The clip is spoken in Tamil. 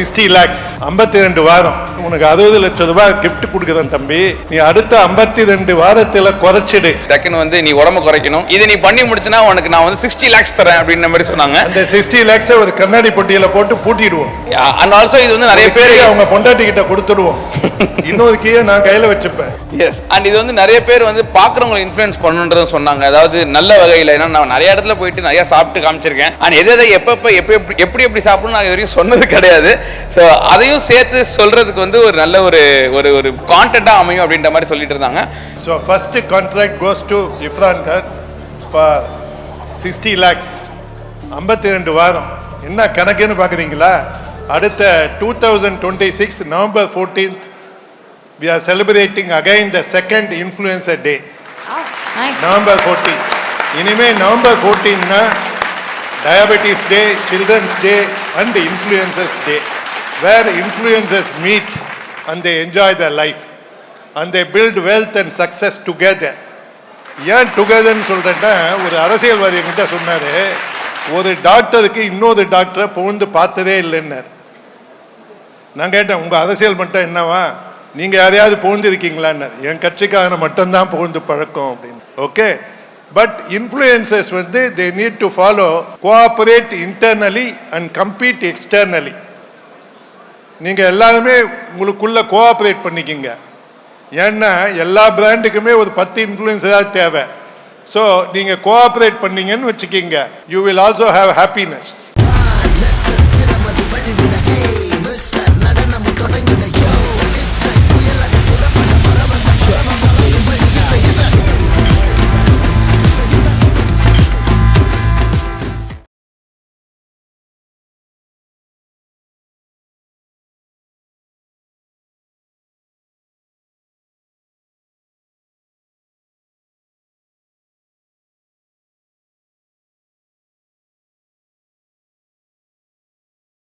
60 lakhs 52 வாரம் உனக்கு 60 லட்சம் ரூபாய் கிஃப்ட் கொடுக்குறேன் தம்பி. நீ அடுத்த 52 வாரத்துல குறைச்சிடு. டக்குன்னு நீ உடம்பு குறைக்கணும், இதை நீ பண்ணி முடிச்சுனா உனக்கு நான் 60 lakhs தரேன் அப்படின்ற மாதிரி சொன்னாங்க. அந்த 60 lakhs ஒரு கண்ணாடி பொட்டியில போட்டு பூட்டிடுவோம். அண்ட் ஆல்சோ இது நிறைய பேர் அவங்க பொண்டாட்டி கிட்ட கொடுத்துடுவோம். இன்னொரு கீயை நான் கையில வச்சுப்பேன். எஸ், அண்ட் இது நிறைய பேர் பாக்குறவங்களை இன்ஃப்ளூயன்ஸ் பண்ணுன்றத சொன்னாங்க. அதாவது நல்ல வகையில். ஏன்னா நான் நிறைய இடத்துல போயிட்டு நிறைய சாப்பிட்டு காமிச்சிருக்கேன். அண்ட் எதை எப்படி சாப்பிடணும் நான் இது வரைக்கும் சொன்னது கிடையாது. ஸோ அதையும் சேர்த்து சொல்றதுக்கு ஒரு நல்ல ஒரு கான்டென்ட்டா அமையும் அப்படின்ற மாதிரி சொல்லிட்டு இருந்தாங்க. So first contract goes to இஃப்ரான் கான் ஃபார் 60 lakhs 52 வாரம். என்ன கணக்குன்னு பார்க்குறீங்களா? அடுத்த 2026 November 14th we are celebrating again the second influencer day. Nice. November 14. இனிமே November 14 Diabetes Day, Children's Day and Influencers Day, where influencers meet and they enjoy their life and they build wealth and success together. ஏன் டுகெதர்னு சொல்றேன்னா, ஒரு அரசியல்வாதி என்கிட்ட சொன்னாரு, ஒரு டாக்டருக்கு இன்னொரு டாக்டரை புகழ்ந்து பார்த்ததே இல்லைன்னாரு. நான் கேட்டேன், உங்க அரசியல் மட்டும் என்னவா, நீங்க யாரையாவது புகழ்ந்துருக்கீங்களான்னு. என் கட்சிக்காரனை மட்டும்தான் புகழ்ந்து பழக்கம் அப்படின்னு. Okay, but influencers they need to follow, cooperate internally and compete externally. நீங்க எல்லாருமே உங்களுக்குள்ள கோஆபரேட் பண்ணிக்கிங்க. ஏன்னா எல்லா பிராண்டுக்குமே ஒரு 10 இன்ஃப்ளூயன்சர் தேவை. ஸோ நீங்க கோஆபரேட் பண்ணீங்கன்னு வச்சுக்கிங்க, you will also have happiness.